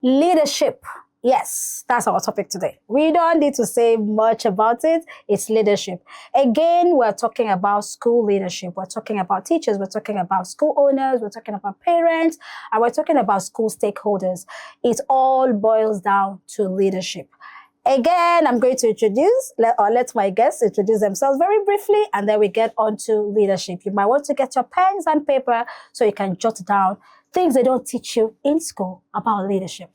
Leadership. Yes, that's our topic today. We don't need to say much about it. It's leadership. Again, we're talking about school leadership. We're talking about teachers. We're talking about school owners. We're talking about parents. And we're talking about school stakeholders. It all boils down to leadership. Again, I'm going to let my guests introduce themselves very briefly, and then we get on to leadership. You might want to get your pens and paper so you can jot down things they don't teach you in school about leadership.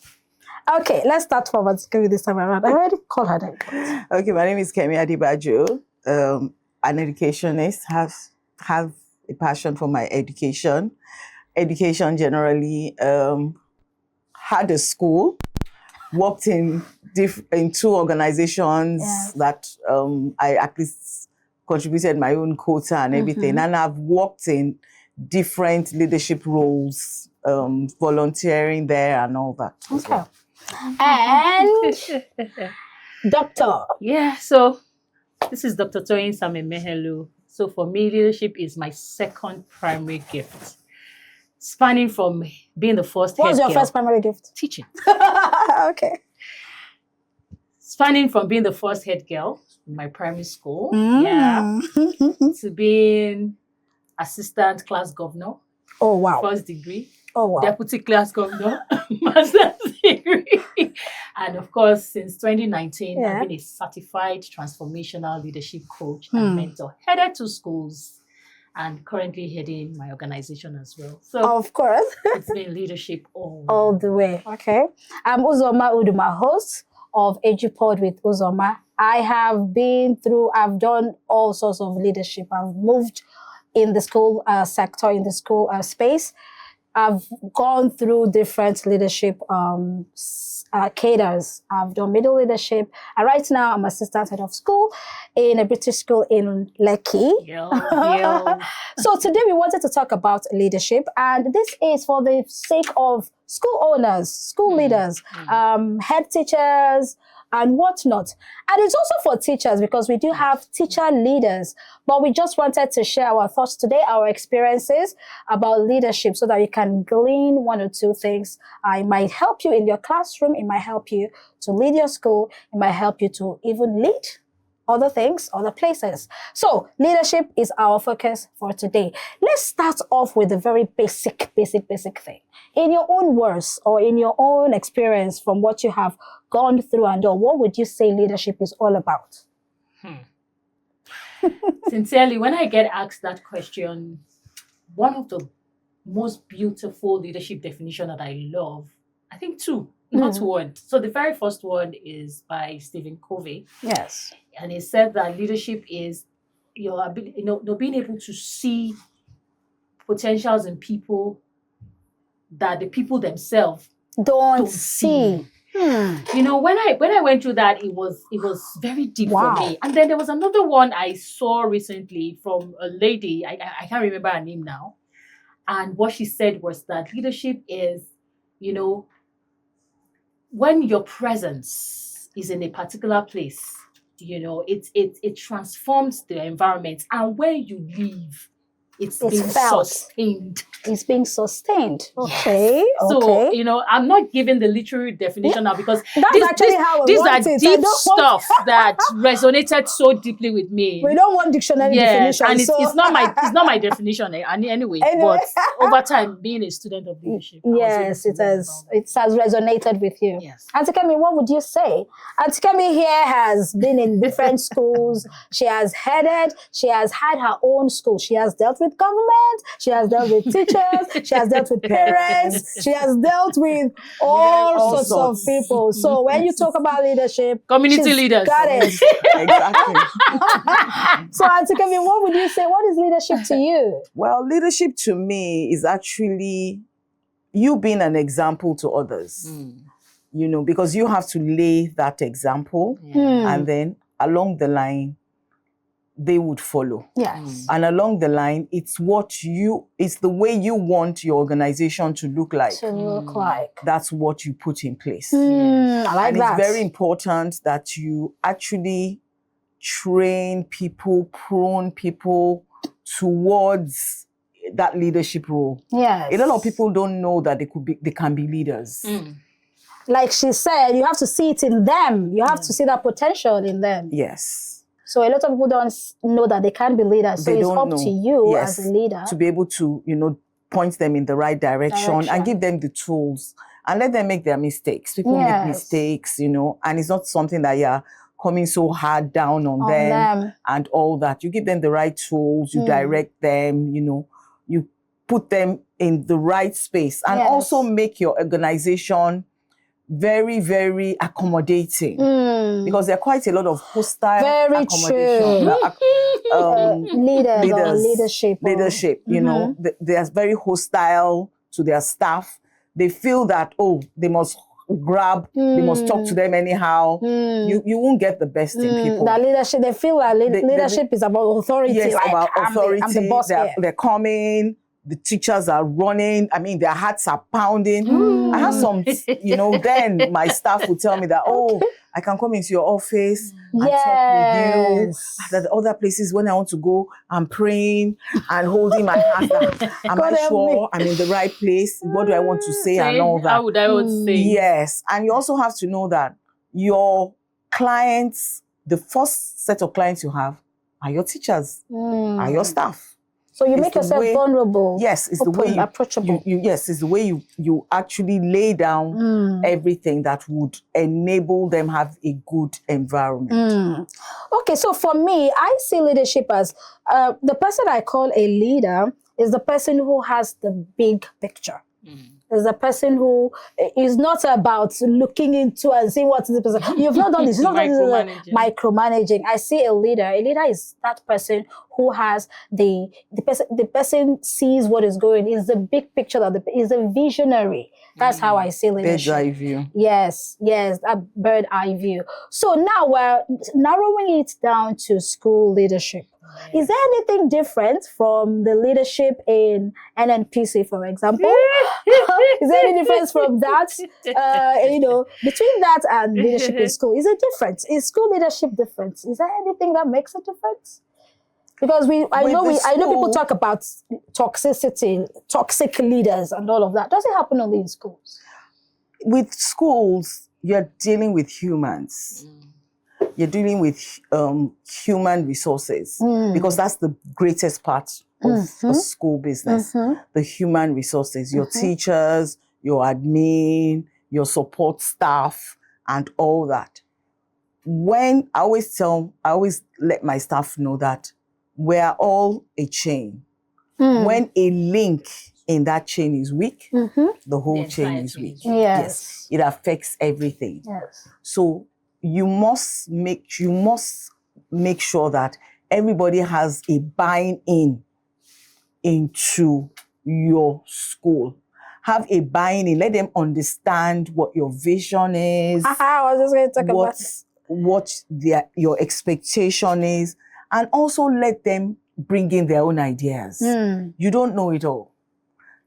Okay, let's start from Kemi this time around. I already called her name. Okay, my name is Kemi Adibajo. An educationist, have a passion for my education. Education generally, had a school, worked in two organizations that I at least contributed my own quota and everything. And I've worked in different leadership roles, volunteering there and all that. Okay. And Doctor. Yeah, so this is Dr. Toyin Samemehelu. So for me, leadership is my second primary gift. Spanning from being the first What was your head girl, first primary gift? teaching. Okay. Spanning from being the first head girl in my primary school, to being assistant class governor. Oh, wow. First degree. Oh, wow. Deputy class governor, master's degree. And of course, since 2019, I've been a certified transformational leadership coach and mentor, headed to schools and currently heading my organization as well. So of course. it's been leadership all the way. Okay. I'm Uzoma Uduma, host of EduPod with Uzoma. I've done all sorts of leadership. I've moved in the school sector, in the school space. I've gone through different leadership cadres. I've done middle leadership. And right now, I'm assistant head of school in a British school in Lekki. So today we wanted to talk about leadership. And this is for the sake of school owners, school leaders, head teachers, and whatnot. And it's also for teachers because we do have teacher leaders. But we just wanted to share our thoughts today, our experiences about leadership so that you can glean one or two things. It might help you in your classroom. It might help you to lead your school. It might help you to even lead other things, other places. So leadership is our focus for today. Let's start off with a very basic thing. In your own words or in your own experience from what you have gone through and done, what would you say leadership is all about? Sincerely, when I get asked that question, one of the most beautiful leadership definition that I love, I think two, not one. So the very first one is by Stephen Covey. Yes. And he said that leadership is your ability, being able to see potentials in people that the people themselves don't see. When I went through that, it was very deep for me. And then there was another one I saw recently from a lady, I can't remember her name now. And what she said was that leadership is, when your presence is in a particular place, it transforms the environment. And when you leave, it's being sustained. It's being sustained. Okay. Yes. So, I'm not giving the literary definition now because these are deep stuff that resonated so deeply with me. We don't want dictionary definition. And it's not my definition anyway. But over time, being a student of leadership. Yes, it has resonated with you. Yes. Auntie Kemi, what would you say? Auntie Kemi here has been in different schools. She has had her own school. She has dealt with government, she has dealt with teachers, she has dealt with parents, she has dealt with all sorts of people. So when you talk about leadership, community leaders. Got it. Exactly. So Auntie Kevin, what would you say? What is leadership to you? Well, leadership to me is actually you being an example to others. Because you have to lay that example and then along the line, they would follow. Yes. And along the line, it's the way you want your organization to look like. That's what you put in place. I like that. It's very important that you actually train people, prune people towards that leadership role. Yes. A lot of people don't know that they can be leaders. like she said, you have to see it in them. You have to see that potential in them. Yes. So a lot of people don't know that they can be leaders. So They it's don't up know. to you Yes, as a leader to be able to, point them in the right direction and give them the tools and let them make their mistakes. People make mistakes, and it's not something that you're coming so hard down on them and all that. You give them the right tools, you direct them, you put them in the right space and also make your organization very, very accommodating because there are quite a lot of hostile accommodation. Leaders or leadership. They are very hostile to their staff. They feel that, they must grab, they must talk to them anyhow. You won't get the best in people. That leadership, they feel like leadership is about authority. Yes, like, about authority. I'm the boss here. They're coming. The teachers are running. I mean, their hearts are pounding. I have some, then my staff would tell me that, I can come into your office and talk with you. That other places, when I want to go, I'm praying and holding my hands. Am I sure I'm in the right place? What do I want to say and all that? How would I want to say? Yes. And you also have to know that your clients, the first set of clients you have are your teachers, are your staff. So you make yourself vulnerable. Yes, it's the way you approachable. Yes, it's the way you actually lay down everything that would enable them have a good environment. Okay, so for me, I see leadership as the person I call a leader is the person who has the big picture. Is the person who is not about looking into and seeing what the person. You've not done this. You've not done this. Micromanaging. I see a leader. A leader is that person who has the person sees what is going. Is the big picture is a visionary. That's how I see leadership. Bird's eye view. Yes, that bird eye view. So now we're narrowing it down to school leadership. Is there anything different from the leadership in NNPC, for example? Is there any difference from that? Between that and leadership in school, is it different? Is school leadership different? Is there anything that makes a difference? Because I know people talk about toxicity, toxic leaders, and all of that. Does it happen only in schools? With schools, you're dealing with humans. You're dealing with human resources because that's the greatest part of a school business. The human resources, your teachers, your admin, your support staff, and all that. When I always let my staff know that we're all a chain. When a link in that chain is weak, the whole chain is weak. Yes. It affects everything. Yes. So you must make sure that everybody has a buy-in into your school. Have a buy-in. Let them understand what your vision is. I was just going to talk about what your expectation is, and also let them bring in their own ideas. You don't know it all.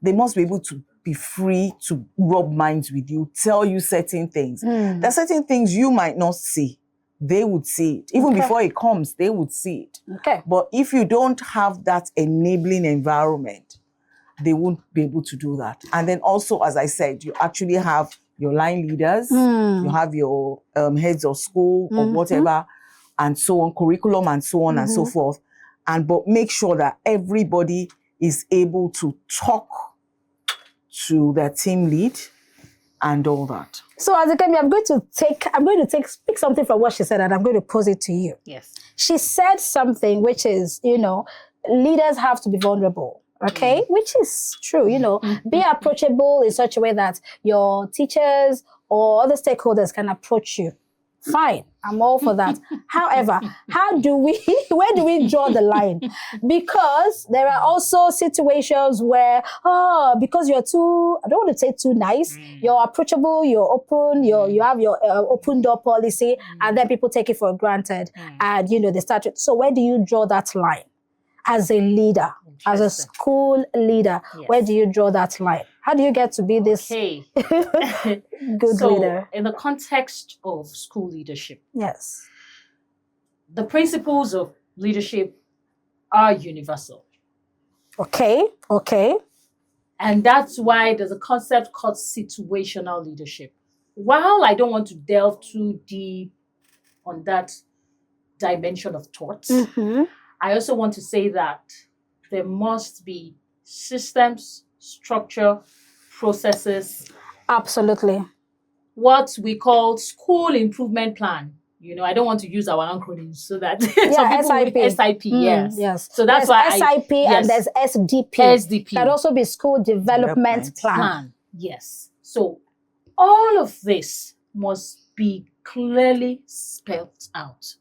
They must be able to be free to rub minds with you, tell you certain things. There are certain things you might not see. They would see it. Even before it comes, they would see it. Okay. But if you don't have that enabling environment, they won't be able to do that. And then also, as I said, you actually have your line leaders, you have your heads of school or whatever, and so on, curriculum and so on and so forth. But make sure that everybody is able to talk to their team lead and all that. So Azikemi, I'm going to pick something from what she said and I'm going to pose it to you. Yes. She said something which is, leaders have to be vulnerable. Okay, which is true, be approachable in such a way that your teachers or other stakeholders can approach you. Fine, I'm all for that. However, where do we draw the line? Because there are also situations where, because you're I don't want to say too nice, you're approachable, you're open, you have your open door policy, and then people take it for granted, and they start. So where do you draw that line? As a leader, as a school leader, where do you draw that line? How do you get to be this good leader? In the context of school leadership, yes, the principles of leadership are universal. Okay. And that's why there's a concept called situational leadership. while I don't want to delve too deep on that dimension of thought, I also want to say that there must be systems, structure, processes. Absolutely. What we call school improvement plan. I don't want to use our acronyms so that some people SIP. SIP, yes. Yes. So that's there's why SIP and there's SDP. SDP. Can also be school development plan. Yes. So all of this must be clearly spelled out.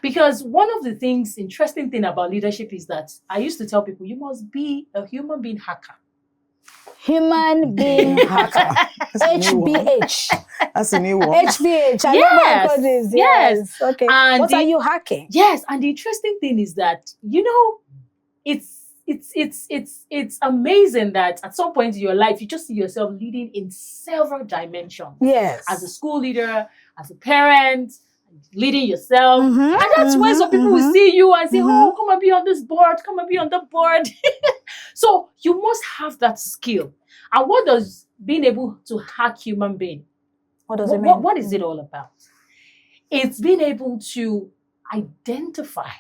Because one of the interesting thing about leadership is that I used to tell people, you must be a human being hacker. Human being hacker. HBH. That's a new one. HBH. I never heard this. Yes. Okay. And what are you hacking? Yes. And the interesting thing is that, it's amazing that at some point in your life, you just see yourself leading in several dimensions. Yes. As a school leader, as a parent, leading yourself. And that's when some people will see you and say, oh, come and be on this board, come and be on the board. So you must have that skill. And what does being able to hack human being? What does it mean? What is it all about? It's being able to identify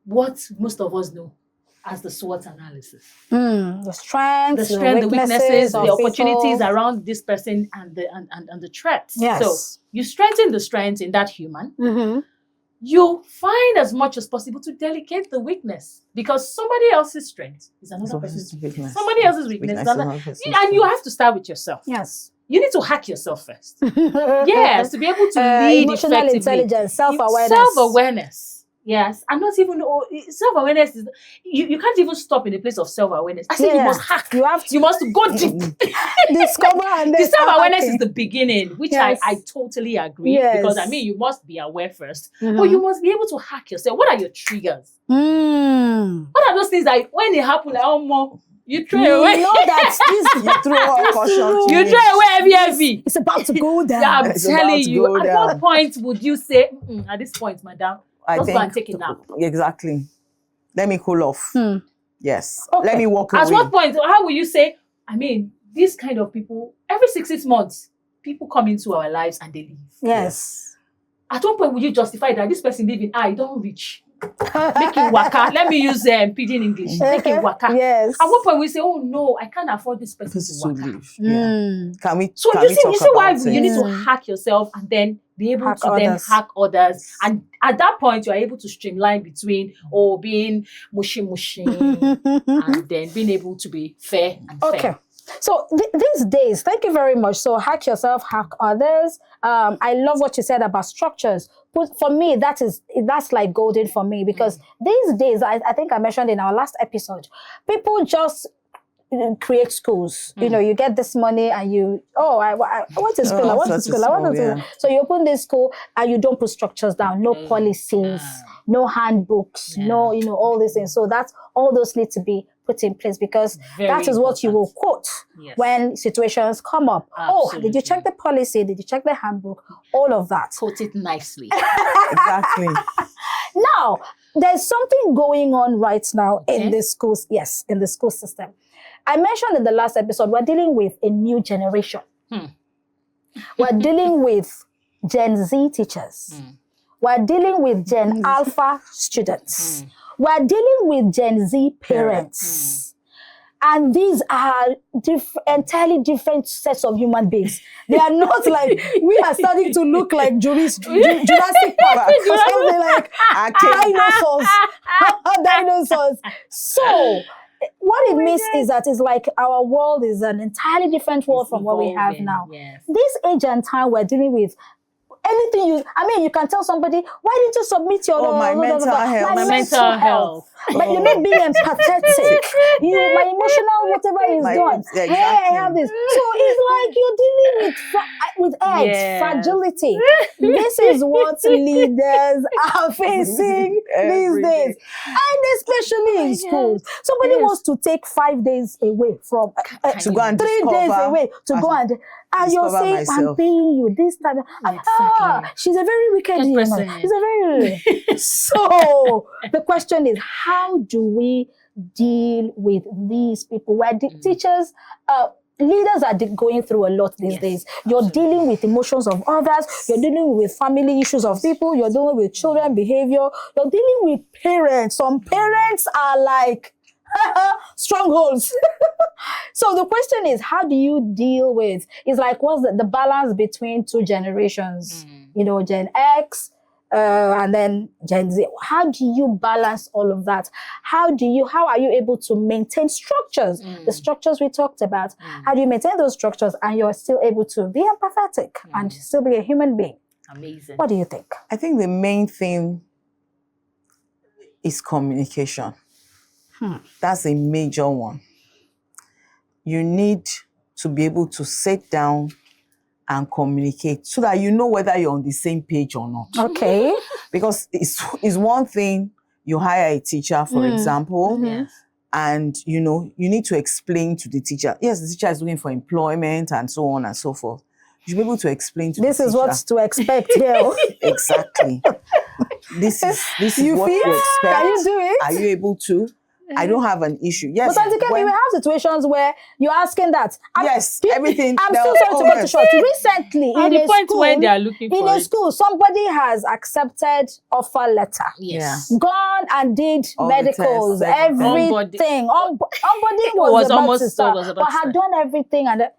what most of us know as the SWOT analysis. The strengths, the weaknesses, the opportunities around this person and the threats. Yes. So you strengthen the strengths in that human. You find as much as possible to delegate the weakness, because somebody else's strength is another person's weakness. Somebody else's weakness is another. And you have to start with yourself. Yes. You need to hack yourself first. Yes, to be able to lead emotional effectively. Intelligence, self-awareness. Self-awareness. Yes, and not even self-awareness is you can't even stop in the place of self-awareness. I say you must hack. You must go deep. Discover and then the self-awareness is the beginning, which I totally agree. Yes. Because you must be aware first, but you must be able to hack yourself. What are your triggers? What are those things that when it happens, like more you throw away? You know that this you throw caution. You throw away heavy. It's about to go down. Yeah, I'm telling you. At what point would you say, at this point, madam? Let's go and take a nap. Exactly. Let me cool off. Yes. Okay. Let me walk away. At what point, how will you say, these kind of people, every 6 months, people come into our lives and they leave. Yes. At what point will you justify that this person leaving? Don't reach. Make it waka. Let me use pidgin English. Make it waka. Yes. At what point we say, oh no, I can't afford this person to waka. Can we? So you see why you need to hack yourself and then be able to then hack others. And at that point, you are able to streamline between being mushy and then being able to be fair and fair. Okay. So these days, thank you very much. So hack yourself, hack others. I love what you said about structures. But for me, that's like golden for me, because these days, I think I mentioned in our last episode, people just create schools. You get this money and I went to school, I want to school. So you open this school and you don't put structures down, no policies, no handbooks, no, all these things. So all those need to be put in place, because that is what you will quote when situations come up. Absolutely. Did you check the policy? Did you check the handbook? All of that. Quote it nicely. Exactly. Now, there's something going on right now in the schools. Yes, in the school system. I mentioned in the last episode, we're dealing with a new generation. We're dealing with Gen Z teachers. We're dealing with Gen Alpha students. We're dealing with Gen Z parents. And these are entirely different sets of human beings. They are not like, we are starting to look like Jurassic Park. Or something like dinosaurs. So, what it means is that it's like our world is an entirely different world from what we have now. This age and time we're dealing with, anything you can tell somebody, why didn't you submit your my mental health. But you're not being empathetic. My emotional whatever is done. Exactly. Hey, I have this. So it's like you're dealing with eggs, fragility. This is what leaders are facing these days, and especially in schools. Somebody wants to take 5 days away from to go and 3 days away to go and you're saying, I'm paying you this time. She's a very wicked person. She's a very So the question is, how do we deal with these people? Where teachers, leaders are going through a lot these days. You're dealing with emotions of others. You're dealing with family issues of people. You're dealing with children behavior. You're dealing with parents. Some parents are like strongholds. So the question is, how do you deal with, it's like, what's the balance between two generations? You know, Gen X, and then Gen Z. How do you balance all of that? How are you able to maintain structures? The structures we talked about. How do you maintain those structures and you're still able to be empathetic and still be a human being? Amazing. What do you think? I think the main thing is communication. That's a major one. You need to be able to sit down and communicate so that you know whether you're on the same page or not. Okay. Because it's one thing you hire a teacher, for example, and you know, you need to explain to the teacher, yes, the teacher is looking for employment and so on and so forth. You should be able to explain to the teacher. This is what's to expect here. Exactly. This is what you expect. Can you do it? Are you able to? I don't have an issue. Yes. But we will have situations where you're asking that. Everything. I'm so sorry to cut you short. Recently, At in the a point school, where they are looking for in a school, somebody has accepted offer letter. Yes. Gone and did All the medicals, tests, everything. Onbody was about almost to start, was about but to had start. done everything, and then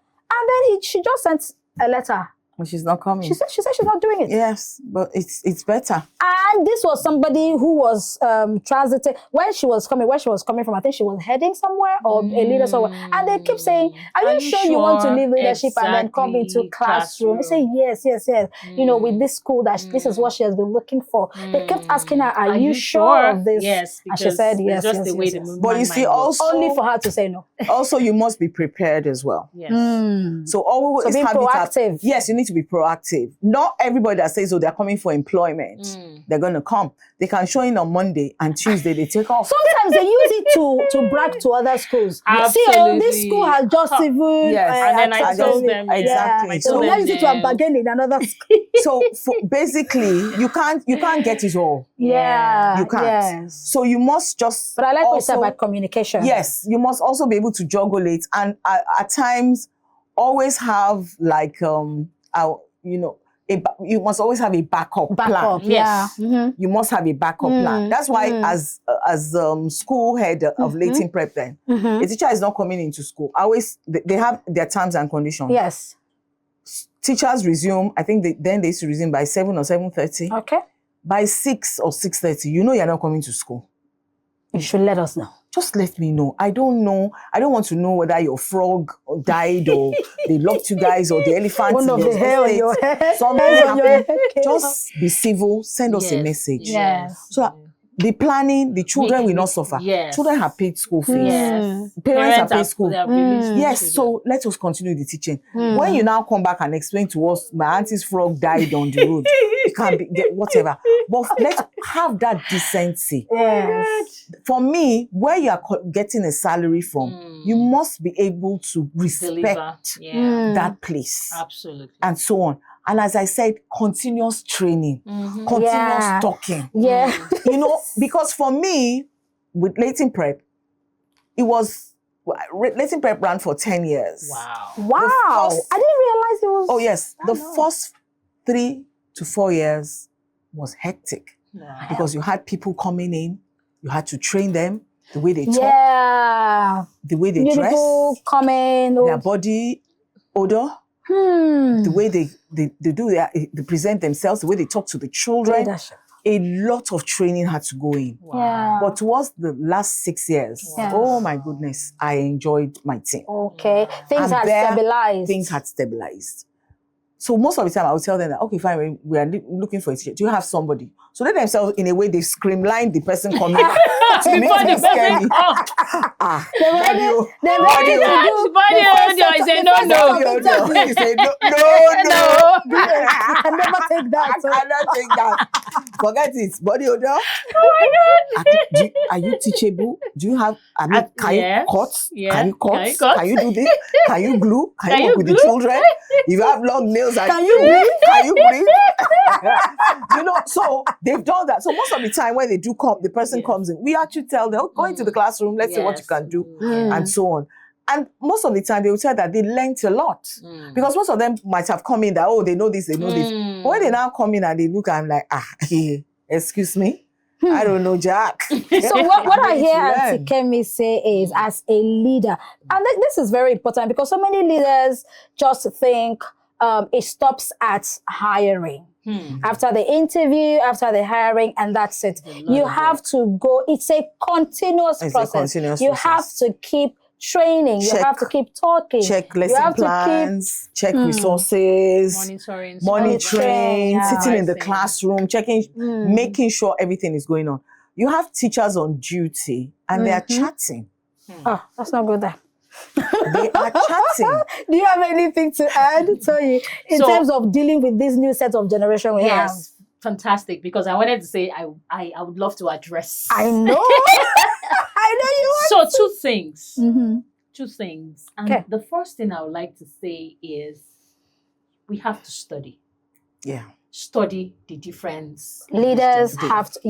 she just sent a letter. But she's not coming. She said she's not doing it. Yes, but it's better. And this was somebody who was transiting where she was coming from. I think she was heading somewhere or a leader somewhere. And they keep saying, "Are you sure you want to leave leadership and then come into classroom?" They say, "Yes. You know, with this school that this is what she has been looking for." They kept asking her, "Are you sure of this?" Yes, and she said, "Yes." just yes, the way yes, the yes. But you see, also Only for her to say no. also you must be prepared as well. Yes. So always So being have it up. proactive. Yes, you need to be proactive. Not everybody that says, "Oh, they're coming for employment," they're going to come. They can show in on Monday and Tuesday they take off. Sometimes they use it to brag to other schools. Absolutely. See, this school has just even Yes. And then I told them, exactly. So now use it to bargain in another school. So basically, you can't get it all. Yeah, You can't. Yes. So you must just. But I like what you said also- about communication. Yes, you must also be able to juggle it, and at times always have like you must always have a backup plan. Yeah. You must have a backup plan. That's why as school head of Leighton Prep, then a teacher is not coming into school. They have their terms and conditions. Yes. Teachers resume. I think they used to resume by 7 or 7:30. Okay. By 6 or 6:30, you know you're not coming to school. You should let us know. Just let me know. I don't know. I don't want to know whether your frog died or they locked you guys or the elephant One in of your the hair on estate. your head. Something hair on your happened. head. Just be civil. Send us a Yes. message. Yes. So that the planning, the children will not suffer. Yes. Children have paid school fees. Yes. Parents have paid school. They have released Yes, children. so let us continue the teaching. When you now come back and explain to us, my auntie's frog died on the road, it can be whatever. But let's have that decency. Yes. For me, where you are getting a salary from, you must be able to respect Deliver. Yeah. that place Absolutely. and so on. And as I said, continuous training, continuous talking. Yeah. You know, because for me, with Leighton Prep, Leighton Prep ran for 10 years. Wow. Wow. first- I didn't realize it was. Oh, yes. The first 3 to 4 years was hectic Wow. because you had people coming in, you had to train them, the way they talk, Yeah. the way they New dress, people coming. their body odor, the way they they present themselves, the way they talk to the children. Leadership. A lot of training had to go in. Yeah. But towards the last 6 years, Yes. oh my goodness, I enjoyed my team. Okay. Things And had there, stabilized. Things had stabilized. So most of the time I would tell them that, okay, fine, we are looking for a teacher. Do you have somebody? So they themselves, in a way, they screamline the person coming to make Before them the scare person me. comes. They were ready. They were ready to do. Body the first audio, I set- say the no, first no. set of interview. You say, no. I can never take that. I cannot take that. Forget it. Body odor. Oh my God. Are you teachable? Do you have, can Yes. you cut? Yeah. Can you cut? Can you cut? Can you do this? Can you glue? Can Can you you work with the glue? children? If you have long nails, Can you breathe? Can you breathe? You know, so they've done that. So most of the time when they do come, the person Yes. comes in, we actually tell them, oh, go into the classroom, let's see what you Yes. can do, Mm. and so on. And most of the time, they will tell that they learned a lot. Because most of them might have come in that, they know this, they know this. But when they now come in and they look, I'm like, excuse me? I don't know, Jack. So what I hear Auntie Kemi say is, as a leader, and this is very important because so many leaders just think it stops at hiring. After the interview, after the hiring, and that's it. You have to go. It's a continuous process. You have to keep training. You have to keep talking. Check lesson plans. Check resources. Monitoring. Sitting in the classroom. Checking, making sure everything is going on. You have teachers on duty, and they are chatting. Oh, that's not good there. They are chatting. Do you have anything to add, Toyi, in terms of dealing with this new set of generation we have? Yes, fantastic. Because I wanted to say I would love to address. I know. I know you want So two things. Two things. And the first thing I would like to say is we have to study. Yeah. Study the difference. Leaders have to,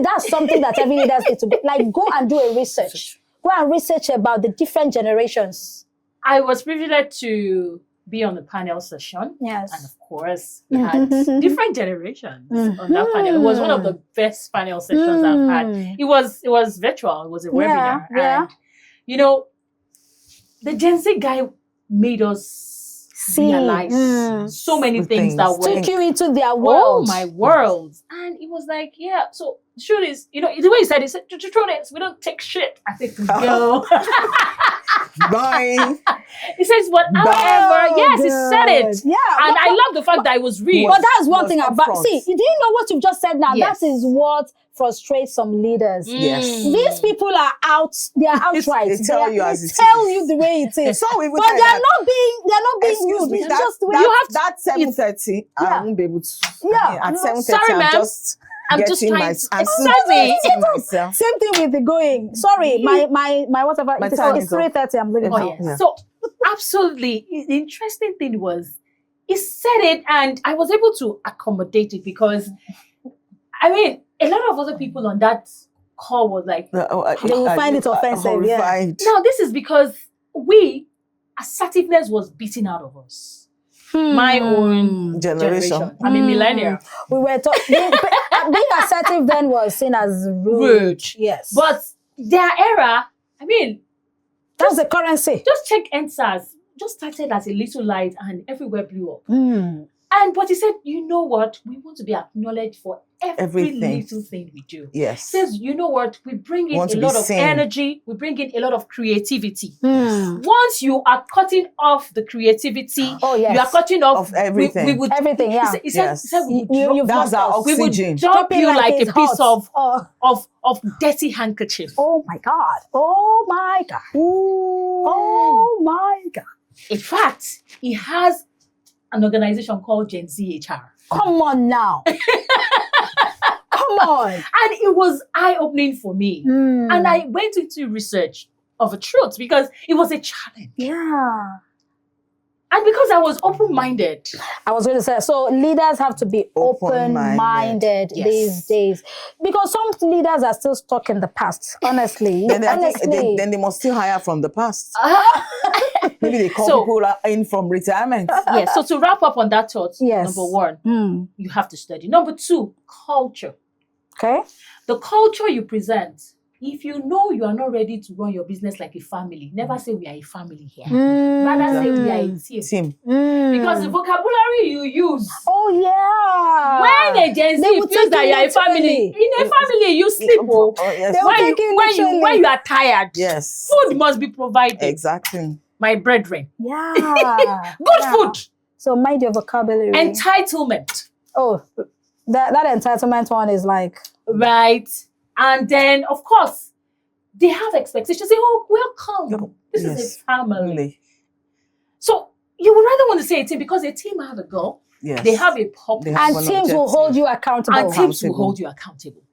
that's something that every leader needs to do. Like, go and do a research. Go and research about the different generations. I was privileged to be on the panel session. Yes. And of course, we had different generations on that panel. It was one of the best panel sessions I've had. It was virtual. It was a webinar. Yeah. And, you know, the Gen Z guy made us realize so many things that were... Took you into their world. Oh, my world. And it was like, so the truth is, the way he said we don't take shit. I think we go. Bye. He says whatever. Yes, he said it. Yeah. And I love the fact that it was real. But that's one thing about... See, do you know what you've just said now? Yes. That is what frustrates some leaders. Yes. These people are out. They are outright. They tell you as it is. Tell you the way it is. So we would but say they're not being rude. Me, It's just the way you have to... That's 7:30. I won't be able to. Yeah. At 7:30, Sorry, ma'am. I'm just getting trying myself. Same thing with the going. Sorry, my whatever. My It's time is 3:30. I'm leaving. Oh, yes. So absolutely, the interesting thing was he said it, and I was able to accommodate it because, I mean, a lot of other people on that call was like, they will find it offensive. Yeah. Now this is because assertiveness was beaten out of us. My own generation. I mean, millennial. We were being assertive then was seen as rude. Yes. But their era, I mean, that's the currency. Just check NSAS. Just started as a little light and everywhere blew up. But he said, you know what? We want to be acknowledged for every little thing we do. Yes. He says, you know what? We bring in a lot of energy. We bring in a lot of creativity. Once you are cutting off the creativity, you are cutting off everything. We would, everything, yeah. He said we would drop you like a piece of dirty handkerchief. Oh my God. Oh my God. Ooh. Oh my God. In fact, he has an organization called Gen Z HR. Come on now. Come on. And it was eye-opening for me. And I went into research of a truth because it was a challenge. Yeah. And because I was open-minded. I was going to say, so leaders have to be open-minded these days. Because some leaders are still stuck in the past, honestly. Then they must still hire from the past. Maybe they call people in from retirement. Yes, so to wrap up on that thought, number one, you have to study. Number two, culture. Okay. The culture you present, if you know you are not ready to run your business like a family, never say we are a family here. Rather say we are a team. Because the vocabulary you use. Oh, yeah. When a Gen Z feels that you are a family, in a family you sleep. When you are tired, food must be provided. Exactly. My brethren. Yeah. Good food. So mind your vocabulary. Entitlement. Oh, that entitlement one is like... Right. And then, of course, they have expectations. Say, oh, welcome. This is a family. So you would rather want to say a team because a team have a goal. Yes. They have a purpose. And teams will hold you accountable. And teams will hold you accountable.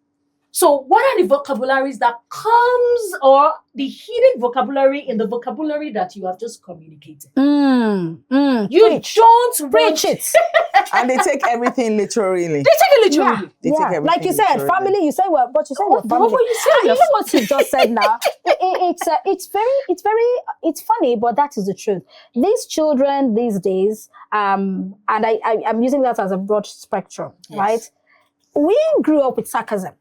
So what are the vocabularies that comes, or the hidden vocabulary in the vocabulary that you have just communicated? You Preach. don't Preach want- it. And they take everything literally. They take it literally. They take Yeah, everything like you said, literally. family. You said well, but you said What family. were you saying? And you know what you just said now? It's funny, but that is the truth. These children these days, and I'm using that as a broad spectrum, Yes. right? We grew up with sarcasm.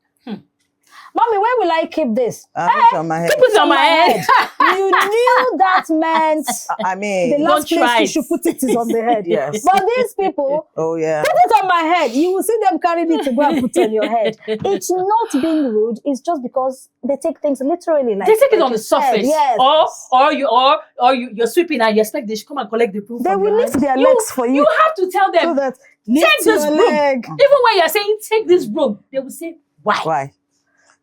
Mommy, where will I keep this? It's on my head. Keep it on my head. You knew that meant I mean, the last Don't try place you it. should put it is on the head. Yes. But these people, oh yeah. put it on my head. You will see them carrying it to go and put on your head. It's not being rude. It's just because they take things literally. Like They take it like on the you said. surface. Yes. Or you're sweeping and you expect they should come and collect the broom. They from will your lift hand. their legs for you. You have to tell So them, that take lift this your broom. leg. Even when you're saying, take this broom, they will say, why? Why?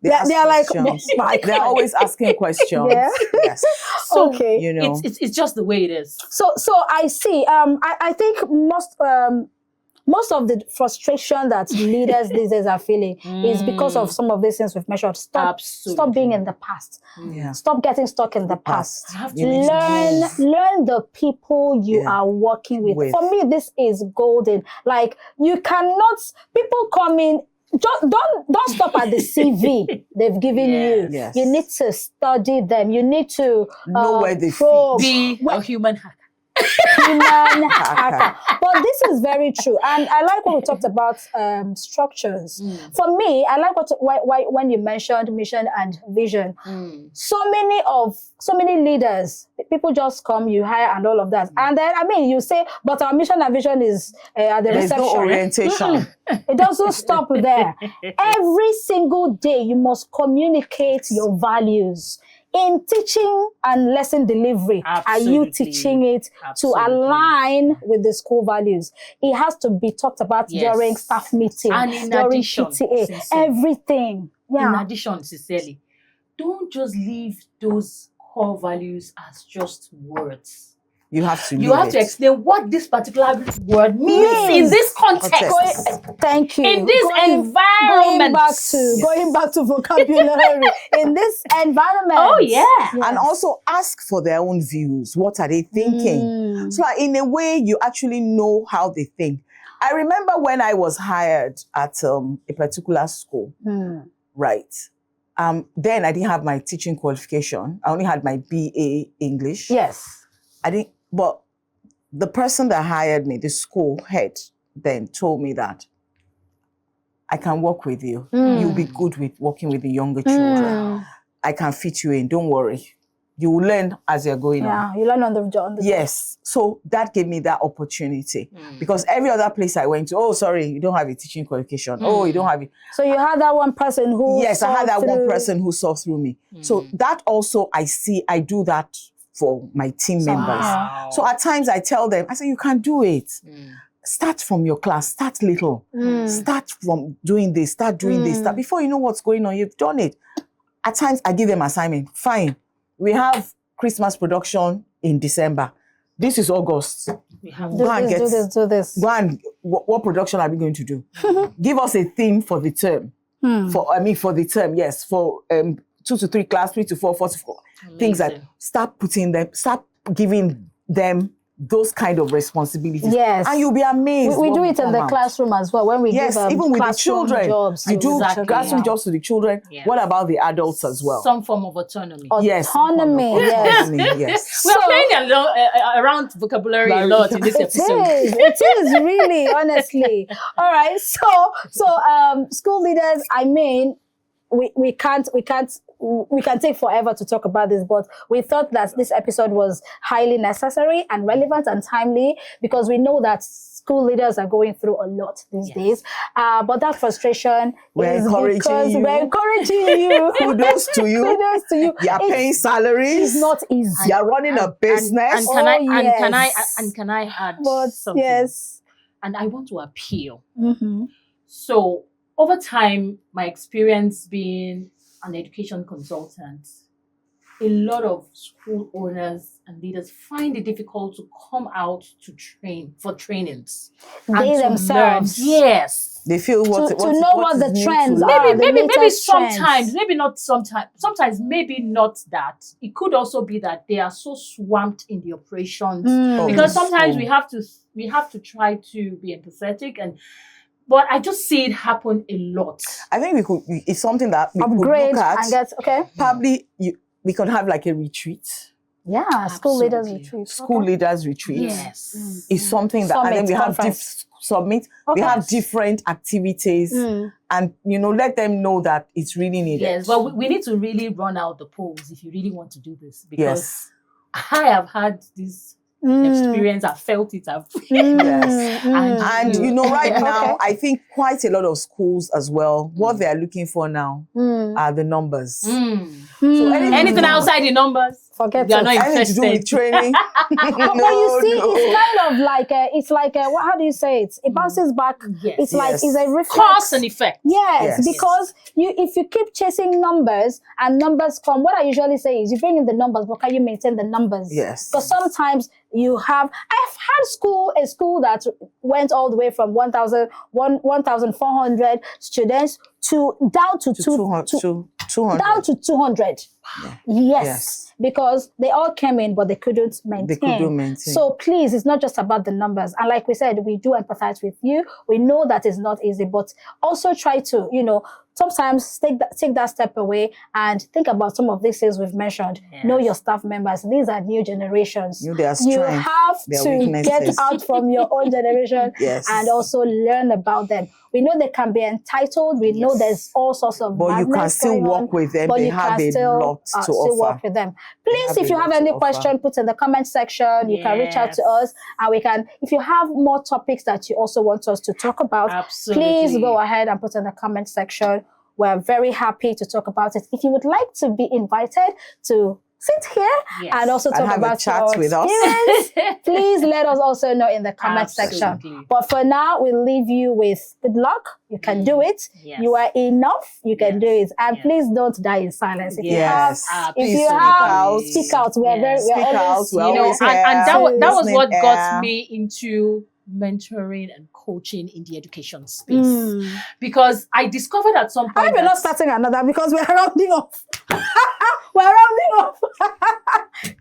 They are like, questions. my They're always asking questions. Yeah. Yes. So, okay. You know. it's just the way it is. So I see. I think most of the frustration that leaders these days are feeling is because of some of these things we've mentioned. Stop being in the past. Yeah. Stop getting stuck in the past. You have to You need to Learn the people you Yeah. are working with. With. For me, this is golden. Like you cannot. People come in. Don't stop at the CV they've given you. Yes. You need to study them. You need to Know where they probe. Be a human hacker. Human hacker. But this is very true, and I like when we talked about structures. For me, I like why when you mentioned mission and vision. So many leaders, people just come, you hire, and all of that, and then you say, but our mission and vision is at the There's reception. no orientation. It doesn't stop there. Every single day, you must communicate your values. In teaching and lesson delivery, are you Absolutely. teaching it Absolutely. to align with the school values? It has to be talked about Yes. during staff meeting, And in during addition, PTA, sincerely. everything. In Yeah. addition, sincerely, don't just leave those core values as just words. You have to. You live have to it. explain what this particular word means in this context. Thank you. In this environment. Going back to vocabulary. In this environment. Oh, yeah. And also ask for their own views. What are they thinking? So that in a way, you actually know how they think. I remember when I was hired at a particular school, right? Then I didn't have my teaching qualification. I only had my BA English. Yes. I didn't, but the person that hired me, the school head, then told me that I can work with you. You'll be good with working with the younger children. I can fit you in. Don't worry. You will learn as you're going on. Yeah, you learn on the job. Yes. So that gave me that opportunity. Because every other place I went to, oh, sorry, you don't have a teaching qualification. Oh, you don't have it. So you had that one person who Yes, I had that one through- person who saw through me. So that also, I do that for my team members. Wow. So at times I tell them, I say, you can do it. Start from your class, start little. Start from doing this, start doing this. Start. Before you know what's going on, you've done it. At times I give them assignment. Fine. We have Christmas production in December. This is August. We have Do this. Go and, what production are we going to do? Give us a theme for the term. For the term, yes. For 2 to 3 class, 3 to 4, 4 to 4. Things like start giving them those kind of responsibilities. Yes. And you'll be amazed. We what do will it in come the out. classroom as well. When we Yes, give even with the classroom children. jobs. You do Exactly. classroom jobs to the children. Yeah. What about the adults as well? some form of autonomy. Yes. Autonomy, yes. Autonomy, yes. We are playing around vocabulary a lot in this episode. It is really, honestly. All right. So school leaders, we can take forever to talk about this, but we thought that this episode was highly necessary and relevant and timely because we know that school leaders are going through a lot these days. But that frustration We're is encouraging because you. we're encouraging you. Kudos to you. Kudos to you. You're paying salaries. It's not easy. You're running a business. And can yes. I add But something? yes. And I want to appeal. Mm-hmm. So over time, my experience being an education consultant, a lot of school owners and leaders find it difficult to come out to train for trainings. They and to themselves. learn. Yes. They feel To know what the is new to trends learn. are. Maybe the latest sometimes, trends. maybe not sometimes. Sometimes maybe not that. It could also be that they are so swamped in the operations Mm. because Oh. sometimes we have to try to be empathetic but I just see it happen a lot. I think it's something that we could Upgrade look at. and get, okay. Probably we can have like a retreat. Yeah, school leaders Absolutely. retreat. School leaders retreat. Yes. Is something that, and then we have Conference. summit. Okay. We have different activities, and let them know that it's really needed. Yes, but we need to really run out the polls if you really want to do this because Yes. I have had this experience. I felt it. Yes. And right Okay. now, I think quite a lot of schools as well, what they are looking for now are the numbers. So Anything outside the numbers, forget they are it. not Anything to do with interested. training. But you see, it's kind of like how do you say it? It bounces back. Yes. It's like Yes. it's a reflex. Cause and effect. Yes, Yes. because if you keep chasing numbers and numbers come, what I usually say is you bring in the numbers, but can you maintain the numbers? Yes. Because sometimes I've had a school that went all the way from 1,400 students down to 200. down to 200. Yes, because they all came in, but they couldn't maintain. They couldn't maintain. So please, it's not just about the numbers. And like we said, we do empathize with you. We know that it's not easy, but also try to, sometimes take that step away and think about some of these things we've mentioned. Yes. Know your staff members. These are new generations. Know their You strength, have their to weaknesses. get out from your own generation Yes. and also learn about them. We know they can be entitled. We know Yes. there's all sorts of But you can madness still going on, work with them. but They you have can a still, lot to still work offer. with them. Please, have if a you have lot to any offer. question, put in the comment section. You can reach out to us, and we can. If you have more topics that you also want us to talk about, Absolutely. please go ahead and put in the comment section. We're very happy to talk about it. If you would like to be invited to sit here Yes. and also And talk have a about chat your with us. experience, please let us also know in the comment section. Absolutely. But for now, we'll leave you with good luck. You can do it. Yes. You are enough. You can Yes. do it. And Yes. please don't die in silence. If you Yes. have, Please if you speak have, out. speak out. We are Yes. we are Speak out. always, We're You know, always and here, that was listening what got here. me into mentoring and coaching in the education space because I discovered at some I point we're not that starting another because we're rounding off. We're rounding off.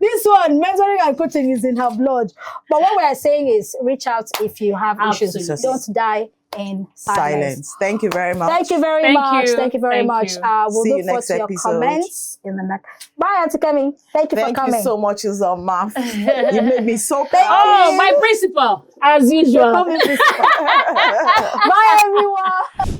This one, mentoring and coaching, is in her blood. But what we're saying is reach out if you have issues. Absolutely. Don't die in silence. Thank you very much. Thank you very Thank much. you. Thank you very Thank much. you. We'll See you look forward next to your episode. comments in the next. Bye, Auntie Kemi. Thank you for Thank coming. you so much, Uzoma. You made me so Thank proud. oh, my principal, as You usual. call me principal. Bye, everyone.